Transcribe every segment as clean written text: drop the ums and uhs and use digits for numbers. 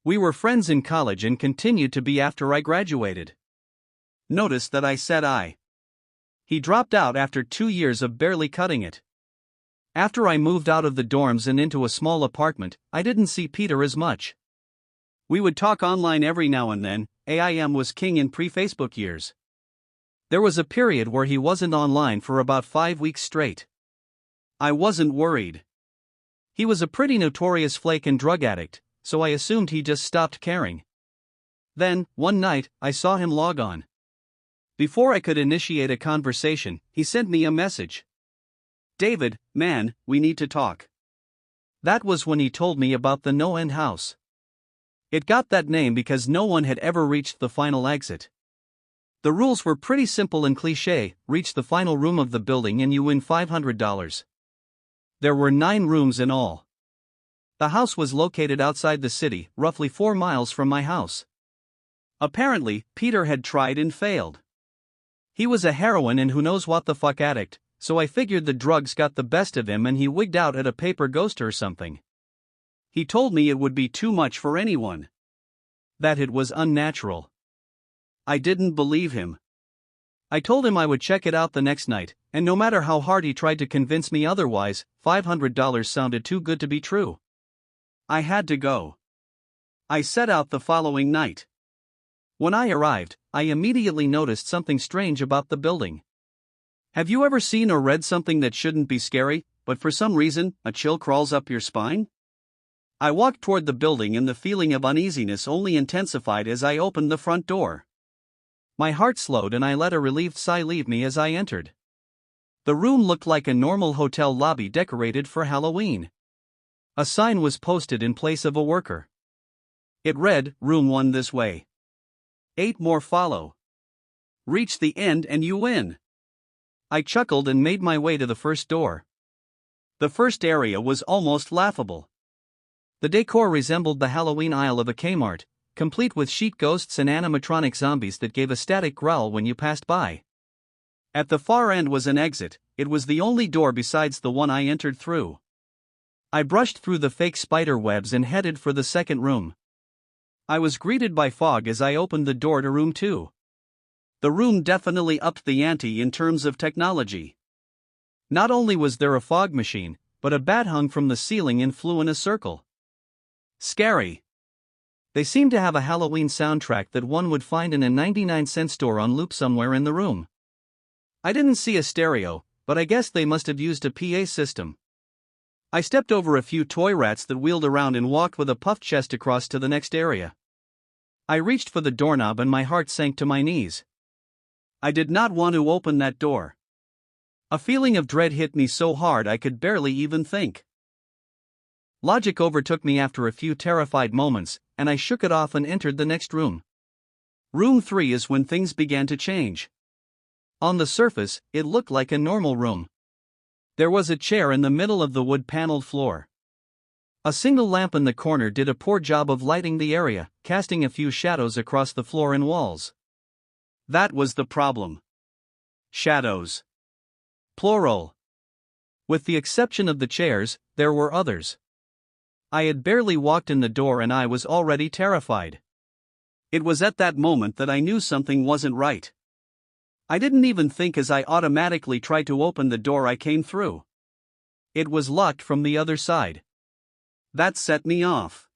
We were friends in college and continued to be after I graduated. Notice that I said I. He dropped out after 2 years of barely cutting it. After I moved out of the dorms and into a small apartment, I didn't see Peter as much. We would talk online every now and then. AIM was king in pre-Facebook years. There was a period where he wasn't online for about 5 weeks straight. I wasn't worried. He was a pretty notorious flake and drug addict, so I assumed he just stopped caring. Then, one night, I saw him log on. Before I could initiate a conversation, he sent me a message. "David, man, we need to talk." That was when he told me about the No End House. It got that name because no one had ever reached the final exit. The rules were pretty simple and cliché: reach the final room of the building and you win $500. There were 9 rooms in all. The house was located outside the city, roughly 4 miles from my house. Apparently, Peter had tried and failed. He was a heroin and who knows what the fuck addict, so I figured the drugs got the best of him and he wigged out at a paper ghost or something. He told me it would be too much for anyone. That it was unnatural. I didn't believe him. I told him I would check it out the next night, and no matter how hard he tried to convince me otherwise, $500 sounded too good to be true. I had to go. I set out the following night. When I arrived, I immediately noticed something strange about the building. Have you ever seen or read something that shouldn't be scary, but for some reason, a chill crawls up your spine? I walked toward the building and the feeling of uneasiness only intensified as I opened the front door. My heart slowed and I let a relieved sigh leave me as I entered. The room looked like a normal hotel lobby decorated for Halloween. A sign was posted in place of a worker. It read, "Room 1 this way. 8 more follow. Reach the end and you win." I chuckled and made my way to the first door. The first area was almost laughable. The decor resembled the Halloween aisle of a Kmart, complete with sheet ghosts and animatronic zombies that gave a static growl when you passed by. At the far end was an exit. It was the only door besides the one I entered through. I brushed through the fake spider webs and headed for the second room. I was greeted by fog as I opened the door to room 2. The room definitely upped the ante in terms of technology. Not only was there a fog machine, but a bat hung from the ceiling and flew in a circle. Scary. They seemed to have a Halloween soundtrack that one would find in a 99-cent store on loop somewhere in the room. I didn't see a stereo, but I guess they must have used a PA system. I stepped over a few toy rats that wheeled around and walked with a puffed chest across to the next area. I reached for the doorknob and my heart sank to my knees. I did not want to open that door. A feeling of dread hit me so hard I could barely even think. Logic overtook me after a few terrified moments, and I shook it off and entered the next room. Room 3 is when things began to change. On the surface, it looked like a normal room. There was a chair in the middle of the wood-paneled floor. A single lamp in the corner did a poor job of lighting the area, casting a few shadows across the floor and walls. That was the problem. Shadows. Plural. With the exception of the chairs, there were others. I had barely walked in the door and I was already terrified. It was at that moment that I knew something wasn't right. I didn't even think as I automatically tried to open the door I came through. It was locked from the other side. That set me off.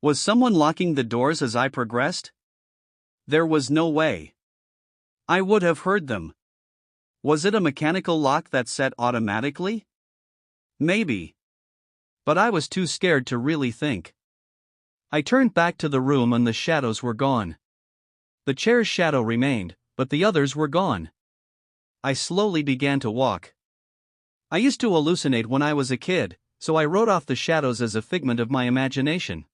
Was someone locking the doors as I progressed? There was no way. I would have heard them. Was it a mechanical lock that set automatically? Maybe. But I was too scared to really think. I turned back to the room and the shadows were gone. The chair's shadow remained, but the others were gone. I slowly began to walk. I used to hallucinate when I was a kid, so I wrote off the shadows as a figment of my imagination.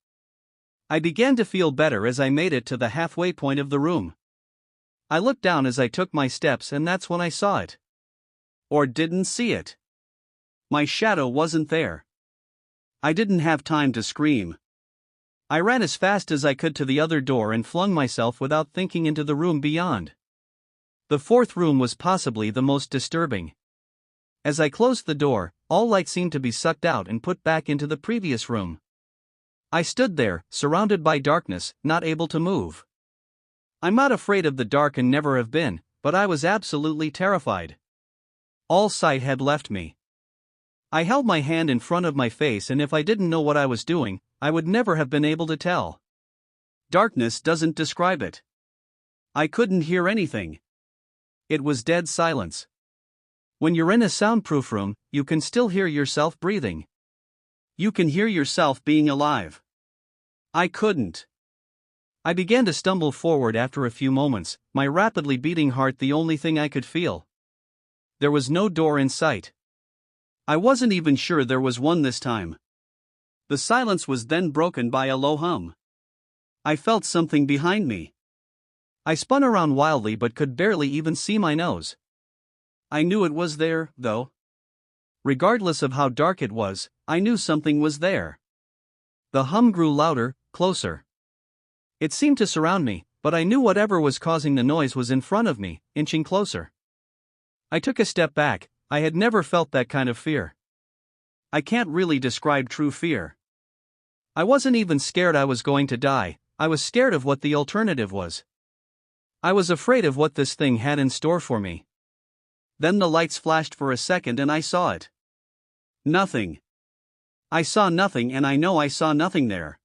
I began to feel better as I made it to the halfway point of the room. I looked down as I took my steps and that's when I saw it. Or didn't see it. My shadow wasn't there. I didn't have time to scream. I ran as fast as I could to the other door and flung myself without thinking into the room beyond. The fourth room was possibly the most disturbing. As I closed the door, all light seemed to be sucked out and put back into the previous room. I stood there, surrounded by darkness, not able to move. I'm not afraid of the dark and never have been, but I was absolutely terrified. All sight had left me. I held my hand in front of my face, and if I didn't know what I was doing, I would never have been able to tell. Darkness doesn't describe it. I couldn't hear anything. It was dead silence. When you're in a soundproof room, you can still hear yourself breathing. You can hear yourself being alive. I couldn't. I began to stumble forward after a few moments, my rapidly beating heart the only thing I could feel. There was no door in sight. I wasn't even sure there was one this time. The silence was then broken by a low hum. I felt something behind me. I spun around wildly but could barely even see my nose. I knew it was there, though. Regardless of how dark it was, I knew something was there. The hum grew louder, closer. It seemed to surround me, but I knew whatever was causing the noise was in front of me, inching closer. I took a step back. I had never felt that kind of fear. I can't really describe true fear. I wasn't even scared I was going to die, I was scared of what the alternative was. I was afraid of what this thing had in store for me. Then the lights flashed for a second and I saw it. Nothing. I saw nothing, and I know I saw nothing there.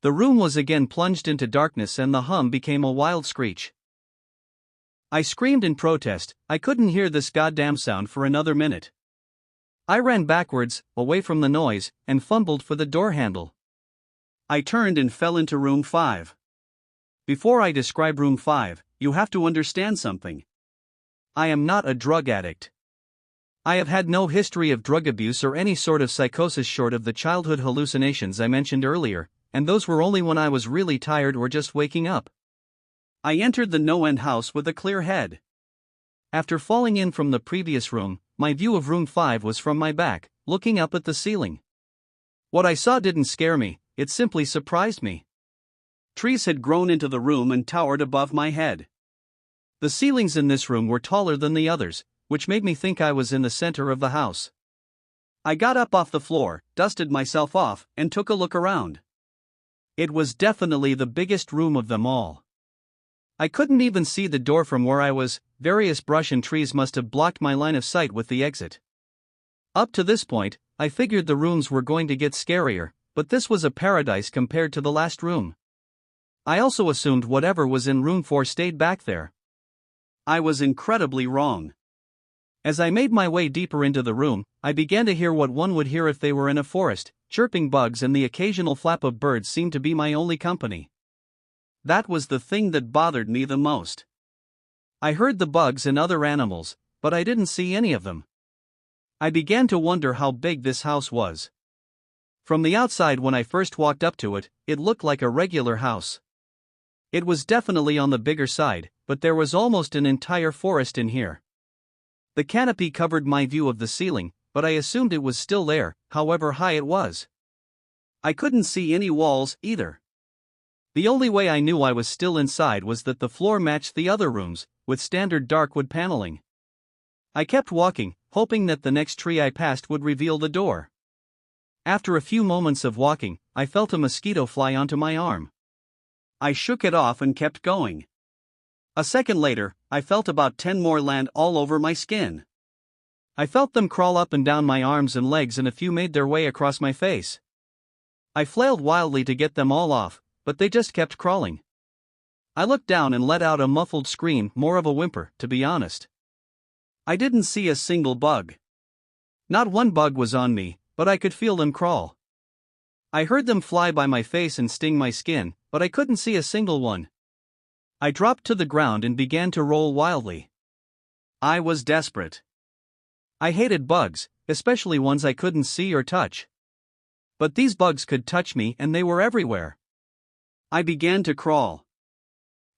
The room was again plunged into darkness and the hum became a wild screech. I screamed in protest. I couldn't hear this goddamn sound for another minute. I ran backwards, away from the noise, and fumbled for the door handle. I turned and fell into room 5. Before I describe room 5, you have to understand something. I am not a drug addict. I have had no history of drug abuse or any sort of psychosis short of the childhood hallucinations I mentioned earlier, and those were only when I was really tired or just waking up. I entered the no-end house with a clear head. After falling in from the previous room, my view of room 5 was from my back, looking up at the ceiling. What I saw didn't scare me, it simply surprised me. Trees had grown into the room and towered above my head. The ceilings in this room were taller than the others, which made me think I was in the center of the house. I got up off the floor, dusted myself off, and took a look around. It was definitely the biggest room of them all. I couldn't even see the door from where I was. Various brush and trees must have blocked my line of sight with the exit. Up to this point, I figured the rooms were going to get scarier, but this was a paradise compared to the last room. I also assumed whatever was in room 4 stayed back there. I was incredibly wrong. As I made my way deeper into the room, I began to hear what one would hear if they were in a forest. Chirping bugs and the occasional flap of birds seemed to be my only company. That was the thing that bothered me the most. I heard the bugs and other animals, but I didn't see any of them. I began to wonder how big this house was. From the outside, when I first walked up to it, it looked like a regular house. It was definitely on the bigger side, but there was almost an entire forest in here. The canopy covered my view of the ceiling, but I assumed it was still there, however high it was. I couldn't see any walls either. The only way I knew I was still inside was that the floor matched the other rooms, with standard dark wood paneling. I kept walking, hoping that the next tree I passed would reveal the door. After a few moments of walking, I felt a mosquito fly onto my arm. I shook it off and kept going. A second later, I felt about 10 more land all over my skin. I felt them crawl up and down my arms and legs, and a few made their way across my face. I flailed wildly to get them all off, but they just kept crawling. I looked down and let out a muffled scream, more of a whimper, to be honest. I didn't see a single bug. Not one bug was on me, but I could feel them crawl. I heard them fly by my face and sting my skin, but I couldn't see a single one. I dropped to the ground and began to roll wildly. I was desperate. I hated bugs, especially ones I couldn't see or touch. But these bugs could touch me, and they were everywhere. I began to crawl.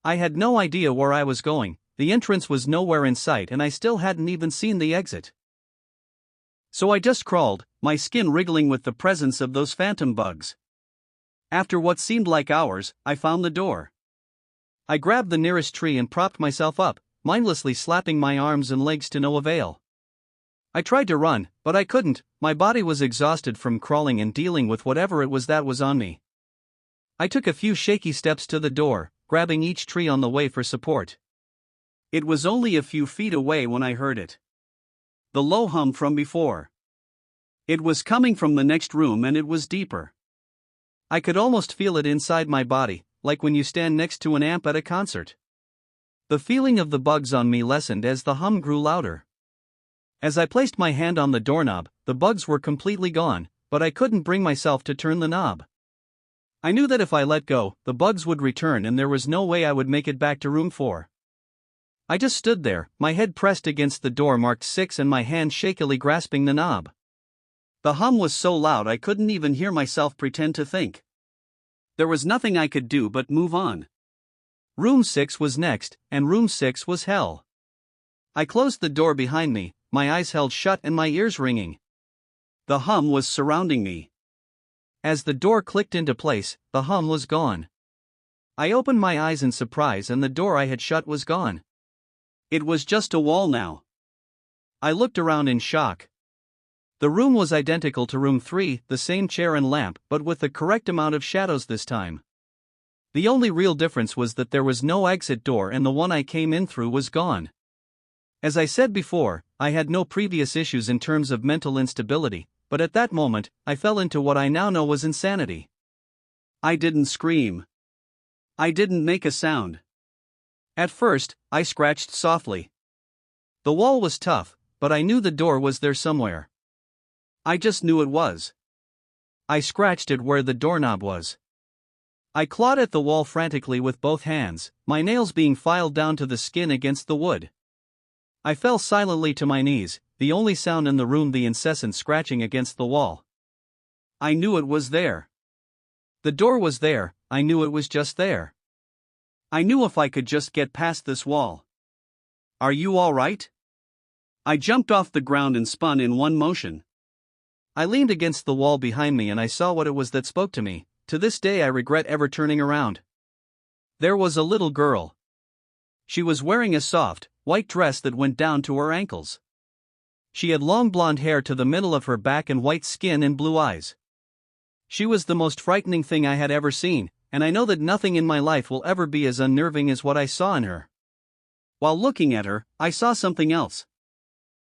I had no idea where I was going, the entrance was nowhere in sight, and I still hadn't even seen the exit. So I just crawled, my skin wriggling with the presence of those phantom bugs. After what seemed like hours, I found the door. I grabbed the nearest tree and propped myself up, mindlessly slapping my arms and legs to no avail. I tried to run, but I couldn't. My body was exhausted from crawling and dealing with whatever it was that was on me. I took a few shaky steps to the door, grabbing each tree on the way for support. It was only a few feet away when I heard it. The low hum from before. It was coming from the next room and it was deeper. I could almost feel it inside my body, like when you stand next to an amp at a concert. The feeling of the bugs on me lessened as the hum grew louder. As I placed my hand on the doorknob, the bugs were completely gone, but I couldn't bring myself to turn the knob. I knew that if I let go, the bugs would return and there was no way I would make it back to room 4. I just stood there, my head pressed against the door marked 6 and my hand shakily grasping the knob. The hum was so loud I couldn't even hear myself pretend to think. There was nothing I could do but move on. Room 6 was next, and room 6 was hell. I closed the door behind me, my eyes held shut and my ears ringing. The hum was surrounding me. As the door clicked into place, the hum was gone. I opened my eyes in surprise and the door I had shut was gone. It was just a wall now. I looked around in shock. The room was identical to room 3, the same chair and lamp, but with the correct amount of shadows this time. The only real difference was that there was no exit door and the one I came in through was gone. As I said before, I had no previous issues in terms of mental instability, but at that moment, I fell into what I now know was insanity. I didn't scream. I didn't make a sound. At first, I scratched softly. The wall was tough, but I knew the door was there somewhere. I just knew it was. I scratched it where the doorknob was. I clawed at the wall frantically with both hands, my nails being filed down to the skin against the wood. I fell silently to my knees, the only sound in the room the incessant scratching against the wall. I knew it was there. The door was there, I knew it was just there. I knew if I could just get past this wall. Are you all right? I jumped off the ground and spun in one motion. I leaned against the wall behind me and I saw what it was that spoke to me. To this day I regret ever turning around. There was a little girl. She was wearing a soft, white dress that went down to her ankles. She had long blonde hair to the middle of her back and white skin and blue eyes. She was the most frightening thing I had ever seen, and I know that nothing in my life will ever be as unnerving as what I saw in her. While looking at her, I saw something else.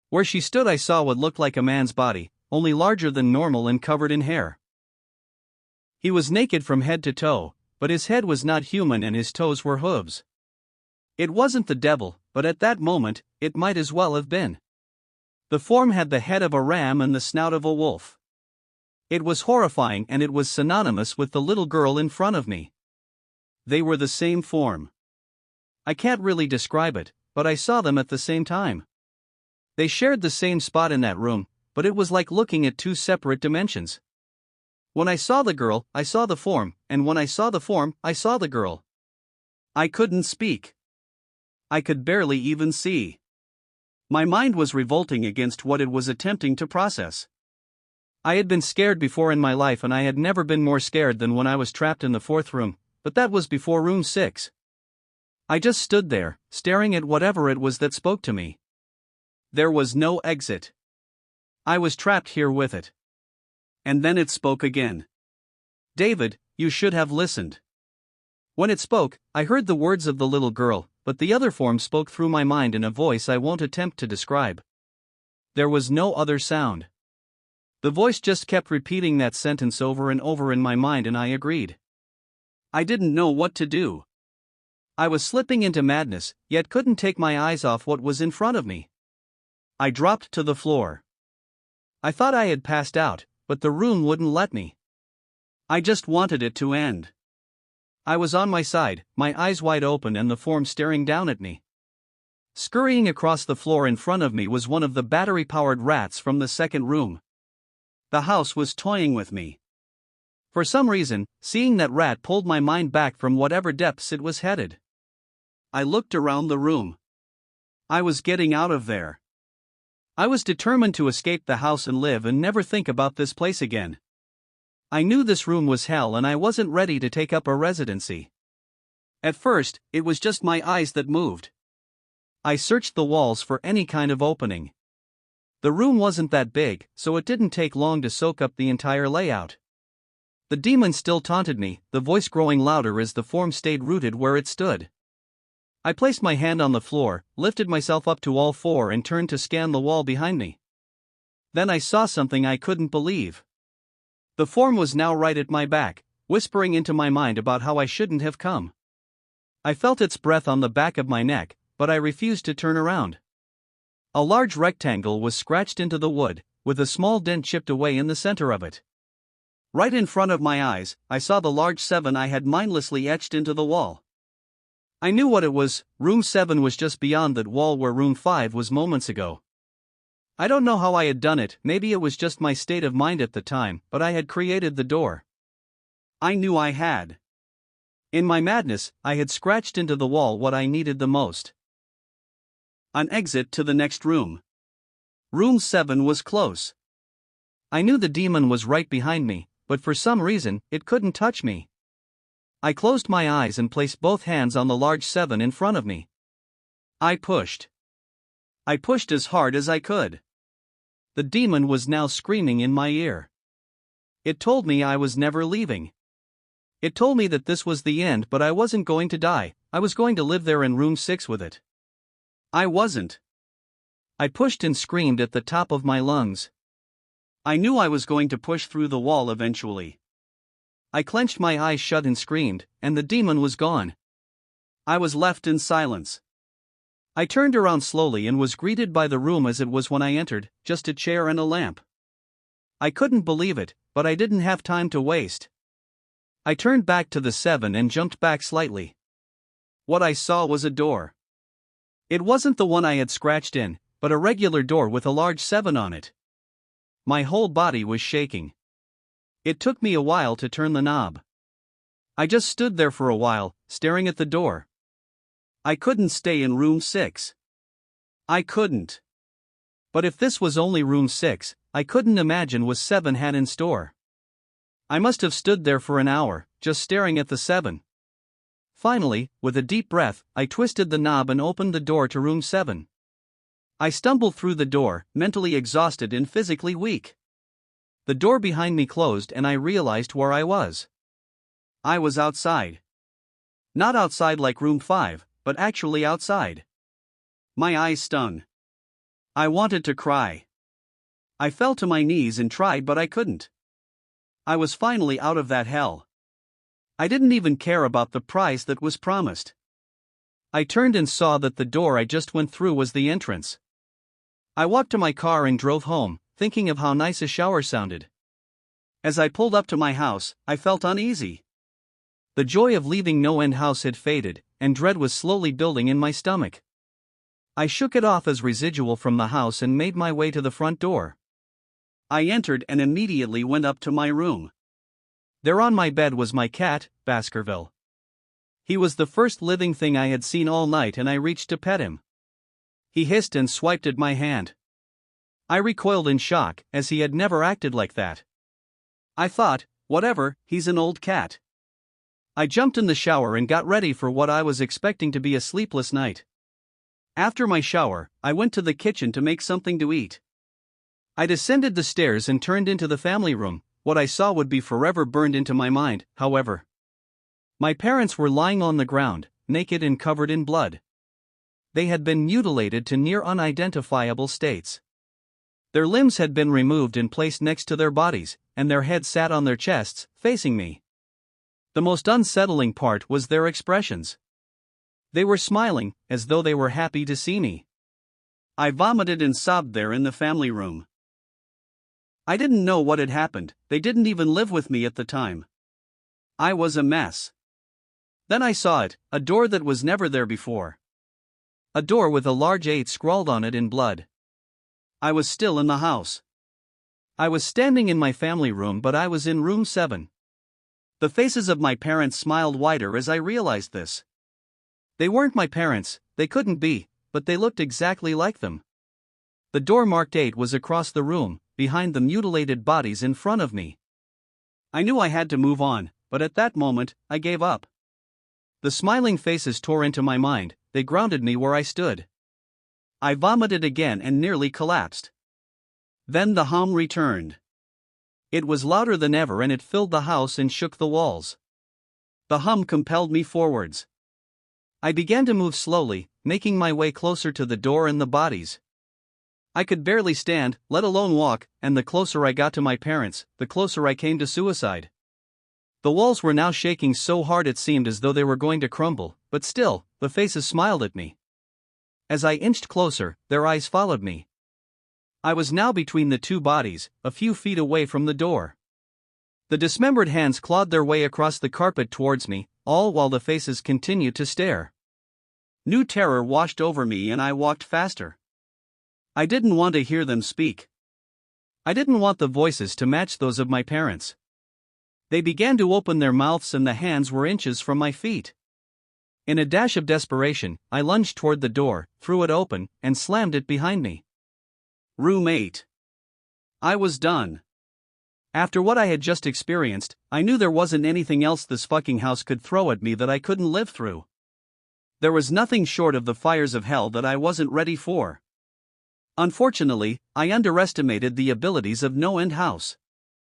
Where she stood I saw what looked like a man's body, only larger than normal and covered in hair. He was naked from head to toe, but his head was not human and his toes were hooves. It wasn't the devil, but at that moment, it might as well have been. The form had the head of a ram and the snout of a wolf. It was horrifying and it was synonymous with the little girl in front of me. They were the same form. I can't really describe it, but I saw them at the same time. They shared the same spot in that room, but it was like looking at two separate dimensions. When I saw the girl, I saw the form, and when I saw the form, I saw the girl. I couldn't speak. I could barely even see. My mind was revolting against what it was attempting to process. I had been scared before in my life and I had never been more scared than when I was trapped in the 4th room, but that was before room 6. I just stood there, staring at whatever it was that spoke to me. There was no exit. I was trapped here with it. And then it spoke again. David, you should have listened. When it spoke, I heard the words of the little girl, but the other form spoke through my mind in a voice I won't attempt to describe. There was no other sound. The voice just kept repeating that sentence over and over in my mind and I agreed. I didn't know what to do. I was slipping into madness, yet couldn't take my eyes off what was in front of me. I dropped to the floor. I thought I had passed out, but the room wouldn't let me. I just wanted it to end. I was on my side, my eyes wide open and the form staring down at me. Scurrying across the floor in front of me was one of the battery-powered rats from the 2nd room. The house was toying with me. For some reason, seeing that rat pulled my mind back from whatever depths it was headed. I looked around the room. I was getting out of there. I was determined to escape the house and live and never think about this place again. I knew this room was hell and I wasn't ready to take up a residency. At first, it was just my eyes that moved. I searched the walls for any kind of opening. The room wasn't that big, so it didn't take long to soak up the entire layout. The demon still taunted me, the voice growing louder as the form stayed rooted where it stood. I placed my hand on the floor, lifted myself up to all four and turned to scan the wall behind me. Then I saw something I couldn't believe. The form was now right at my back, whispering into my mind about how I shouldn't have come. I felt its breath on the back of my neck, but I refused to turn around. A large rectangle was scratched into the wood, with a small dent chipped away in the center of it. Right in front of my eyes, I saw the large 7 I had mindlessly etched into the wall. I knew what it was. Room 7 was just beyond that wall where room 5 was moments ago. I don't know how I had done it, maybe it was just my state of mind at the time, but I had created the door. I knew I had. In my madness, I had scratched into the wall what I needed the most. An exit to the next room. Room 7 was close. I knew the demon was right behind me, but for some reason, it couldn't touch me. I closed my eyes and placed both hands on the large 7 in front of me. I pushed. I pushed as hard as I could. The demon was now screaming in my ear. It told me I was never leaving. It told me that this was the end, but I wasn't going to die, I was going to live there in room 6 with it. I wasn't. I pushed and screamed at the top of my lungs. I knew I was going to push through the wall eventually. I clenched my eyes shut and screamed, and the demon was gone. I was left in silence. I turned around slowly and was greeted by the room as it was when I entered, just a chair and a lamp. I couldn't believe it, but I didn't have time to waste. I turned back to the 7 and jumped back slightly. What I saw was a door. It wasn't the one I had scratched in, but a regular door with a large 7 on it. My whole body was shaking. It took me a while to turn the knob. I just stood there for a while, staring at the door. I couldn't stay in room 6. I couldn't. But if this was only room 6, I couldn't imagine what 7 had in store. I must have stood there for an hour, just staring at the 7. Finally, with a deep breath, I twisted the knob and opened the door to room 7. I stumbled through the door, mentally exhausted and physically weak. The door behind me closed and I realized where I was. I was outside. Not outside like room 5, but actually outside. My eyes stung. I wanted to cry. I fell to my knees and tried, but I couldn't. I was finally out of that hell. I didn't even care about the prize that was promised. I turned and saw that the door I just went through was the entrance. I walked to my car and drove home, thinking of how nice a shower sounded. As I pulled up to my house, I felt uneasy. The joy of leaving No End House had faded, and dread was slowly building in my stomach. I shook it off as residual from the house and made my way to the front door. I entered and immediately went up to my room. There on my bed was my cat, Baskerville. He was the first living thing I had seen all night and I reached to pet him. He hissed and swiped at my hand. I recoiled in shock, as he had never acted like that. I thought, whatever, he's an old cat. I jumped in the shower and got ready for what I was expecting to be a sleepless night. After my shower, I went to the kitchen to make something to eat. I descended the stairs and turned into the family room. What I saw would be forever burned into my mind, however. My parents were lying on the ground, naked and covered in blood. They had been mutilated to near unidentifiable states. Their limbs had been removed and placed next to their bodies, and their heads sat on their chests, facing me. The most unsettling part was their expressions. They were smiling, as though they were happy to see me. I vomited and sobbed there in the family room. I didn't know what had happened, they didn't even live with me at the time. I was a mess. Then I saw it, a door that was never there before. A door with a large 8 scrawled on it in blood. I was still in the house. I was standing in my family room, but I was in room 7. The faces of my parents smiled wider as I realized this. They weren't my parents, they couldn't be, but they looked exactly like them. The door marked 8 was across the room, behind the mutilated bodies in front of me. I knew I had to move on, but at that moment, I gave up. The smiling faces tore into my mind, they grounded me where I stood. I vomited again and nearly collapsed. Then the hum returned. It was louder than ever and it filled the house and shook the walls. The hum compelled me forwards. I began to move slowly, making my way closer to the door and the bodies. I could barely stand, let alone walk, and the closer I got to my parents, the closer I came to suicide. The walls were now shaking so hard it seemed as though they were going to crumble, but still, the faces smiled at me. As I inched closer, their eyes followed me. I was now between the two bodies, a few feet away from the door. The dismembered hands clawed their way across the carpet towards me, all while the faces continued to stare. New terror washed over me and I walked faster. I didn't want to hear them speak. I didn't want the voices to match those of my parents. They began to open their mouths and the hands were inches from my feet. In a dash of desperation, I lunged toward the door, threw it open, and slammed it behind me. Room 8. I was done. After what I had just experienced, I knew there wasn't anything else this fucking house could throw at me that I couldn't live through. There was nothing short of the fires of hell that I wasn't ready for. Unfortunately, I underestimated the abilities of No End House.